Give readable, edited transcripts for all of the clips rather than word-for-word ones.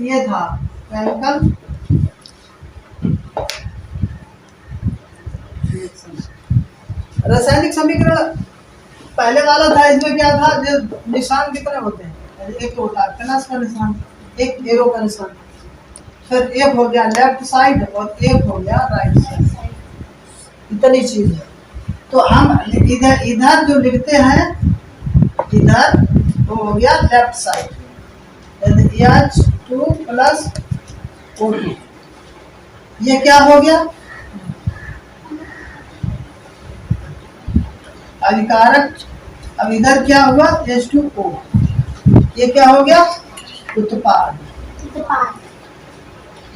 ये था केमिकल रासायनिक समीकरण। पहले वाला था, इसमें क्या था, जो निशान कितने होते हैं, एक तो होता है प्लस का निशान, एक एरो का निशान, फिर एक हो गया लेफ्ट साइड और एक हो गया राइट साइड, इतनी चीज है। तो हम इधर इधर जो लिखते हैं, इधर वो हो गया left side, H2 plus O2, ये क्या हो गया अभिकारक। अब इधर क्या हुआ H2O, ये क्या हो गया उत्पाद।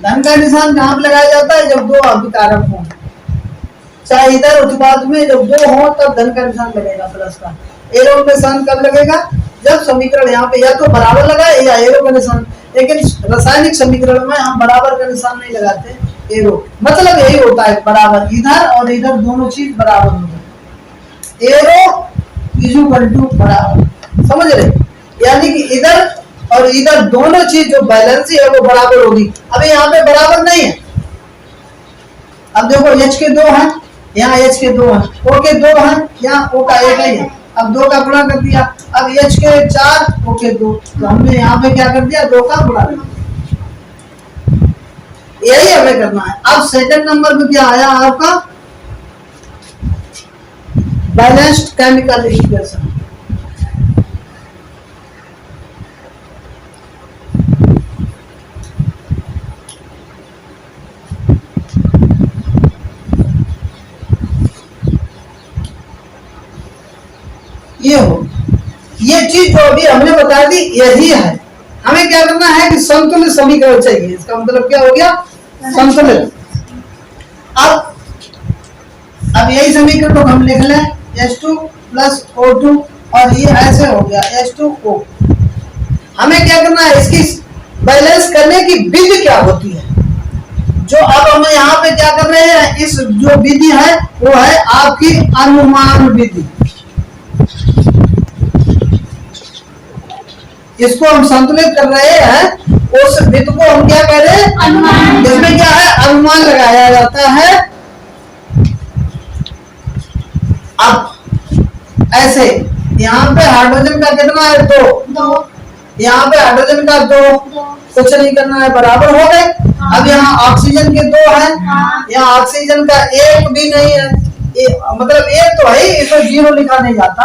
धन का निशान कहाँ पे लगाया जाता है, जब दो अभिकारक हों, चाहे इधर उत्पाद में जब दो हो तब धन का निशान लगेगा प्लस का। एरो का निशान कब लगेगा, जब समीकरण यहाँ पे या तो बराबर लगाए या एरो का निशान, लेकिन रासायनिक समीकरण में हम बराबर का निशान नहीं लगाते, एरो, मतलब यही होता है बराबर, इधर और इधर दोनों चीज बराबर हो जाए, एरो इक्वल टू बराबर, समझ रहे, यानी कि इधर और इधर दोनों चीज जो बैलेंस है वो बराबर होगी। अभी यहाँ पे बराबर नहीं है, अब देखो H के दो हैं, यहाँ H के दो हैं, O के दो हैं, यहाँ O का एक ही है, अब दो का गुणा कर दिया, अब H के चार O के दो, तो हमने यहाँ पे क्या कर दिया, दो का गुणा कर दिया, यही हमें करना है। अब सेकंड नंबर पे क्या आया आपका, बैलेंस्ड केमिकल इक्वेशन। ये हो, ये चीज जो अभी हमने बता दी यही है। हमें क्या करना है कि संतुलित समीकरण चाहिए, इसका मतलब क्या हो गया, संतुलित। अब यही समीकरण को हम लिख लें, H2 प्लस O2 और ये ऐसे हो गया H2O। हमें क्या करना है, इसकी बैलेंस करने की विधि क्या होती है, जो अब हम यहाँ पे क्या कर रहे हैं, इस जो विधि है वो है आपकी अनुमान विधि। इसको हम संतुलित कर रहे हैं, उस विधि को हम क्या कह रहे हैं, अनुमान। इसमें क्या है, अनुमान लगाया जाता है। अब ऐसे यहाँ पे हाइड्रोजन का कितना है, दो, यहाँ पे हाइड्रोजन का दो, कुछ नहीं करना है, बराबर हो गए। अब यहाँ ऑक्सीजन के दो है, यहाँ ऑक्सीजन का एक भी नहीं है, मतलब एक तो है, इसको जीरो लिखा नहीं जाता,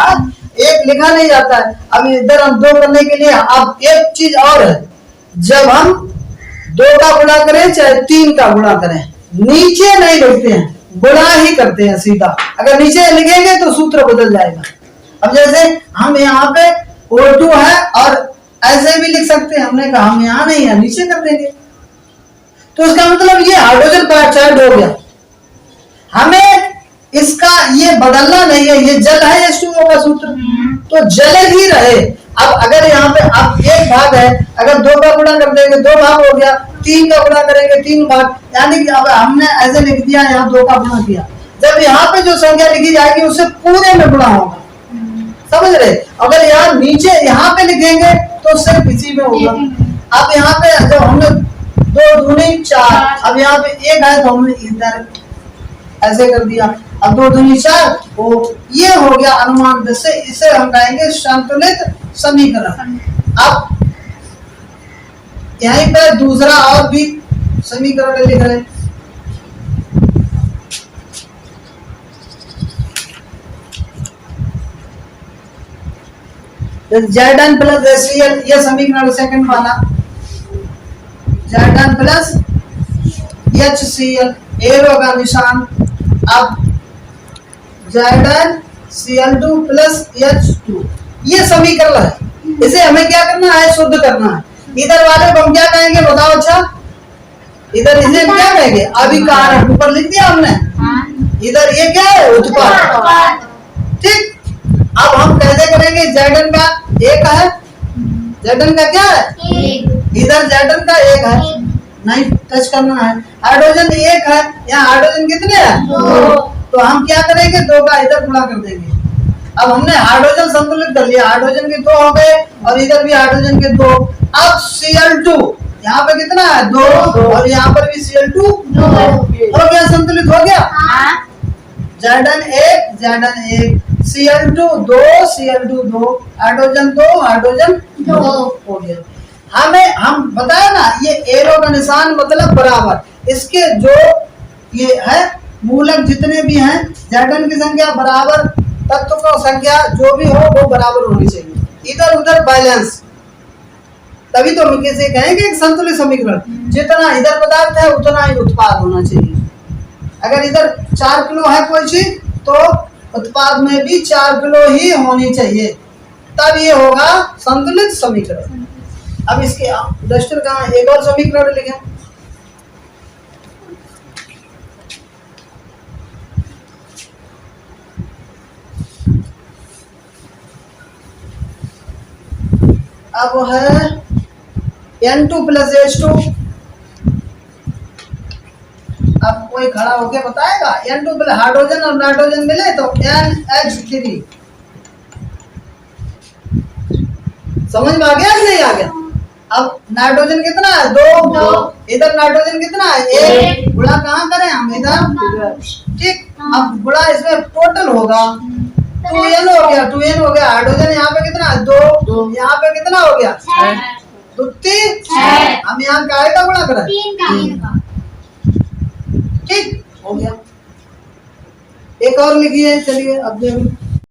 एक लिखा नहीं जाता है। अब इधर हम दो करने के लिए, अब एक चीज और है, जब हम दो का गुणा करें चाहे तीन का गुणा करें, नीचे नहीं लिखते हैं, गुणा ही करते हैं सीधा। अगर नीचे लिखेंगे तो सूत्र बदल जाएगा। अब जैसे हम यहाँ पे O2 है और ऐसे भी लिख सकते हैं, हमने कहा हम यहाँ नहीं है, नीचे कर देंगे, तो इसका मतलब ये हाइड्रोजन पेरोक्साइड हो गया। हमें इसका ये बदलना नहीं है, ये जल है H2O का सूत्र, तो जल ही रहे। अब अगर यहाँ पे अब एक भाग है, अगर दो का गुणा कर देंगे दो भाग हो गया, तीन का गुणा करेंगे तीन भाग, यानी कि अब हमने ऐसे लिख दिया, यहाँ दो का गुणा किया, जब यहाँ पे जो संख्या लिखी जाएगी उससे पूरे में गुणा होगा, समझ रहे। अगर यहाँ नीचे यहाँ पे लिखेंगे तो सिर्फ इसी में होगा। अब यहाँ पे जब हमने दो दूनी चार, अब यहाँ पे एक है तो हमने इधर ऐसे कर दिया, अब दो दूनी चार, वो ये हो गया अनुमान, जिससे इसे हम कहेंगे संतुलित समीकरण। अब यहीं पर दूसरा और भी समीकरण लिख रहे हैं, Zn प्लस HCl, ये समीकरण सेकंड वाला, Zn प्लस HCl, एरो का निशान। अब ZnCl2 प्लस H2, ये समीकरण है, इसे हमें क्या करना है, शुद्ध करना है। इधर वाले को हम क्या कहेंगे बताओ, अच्छा इधर इसे क्या कहेंगे, अभिकारक, ऊपर लिख दिया हमने, इधर ये क्या है, उत्पाद, ठीक। अब हम कैसे करेंगे, Zn का एक है, Zn का क्या है, इधर Zn का एक है, नहीं टच करना है। हाइड्रोजन एक है, यहाँ हाइड्रोजन कितने हैं, तो हम क्या करेंगे, दो का इधर गुणा कर देंगे, अब हमने हाइड्रोजन संतुलित कर लिया, हाइड्रोजन के 2 हो गए और इधर भी हाइड्रोजन के 2। अब Cl2 यहाँ पे कितना है 2 और यहाँ पर भी Cl2 2 हो गया, संतुलित हो गया। Zn1 Cl2 2 Cl2 2 hydrogen 2 hydrogen 2 हो गया। हम बताया ना ये एरो का निशान मतलब बराबर, इसके जो ये है मूलक जितने भी हैं Zn की संख्या बराबर, तत्व की संख्या जो भी हो वो बराबर होनी चाहिए, इधर उधर बैलेंस, तभी तो हम किसी कहेंगे एक संतुलित समीकरण। जितना इधर पदार्थ है उतना ही उत्पाद होना चाहिए। अगर इधर 4 किलो है कोई चीज तो उत्पाद में भी 4 किलो ही होनी चाहिए, तब ये होगा संतुलित समीकरण। अब इसके डस्टर का एक और समीकरण लिखें। अब है N2 + H2। अब कोई खड़ा होके बताएगा N2 प्लस हाइड्रोजन और नाइट्रोजन मिले तो NH3। समझ में आ गया कि नहीं आ गया? अब नाइट्रोजन कितना है 2, इधर नाइट्रोजन कितना है 1, गुणा कहाँ करें हम इधर, ठीक। अब गुणा इसमें टोटल होगा 2n हो गया, 2n हो गया। हाइड्रोजन यहाँ पे कितना है 2, यहाँ पे कितना हो गया 2 हम यहाँ का गुणा करें 3 का, ठीक हो गया। एक और लिखिए, चलिए अब देखिए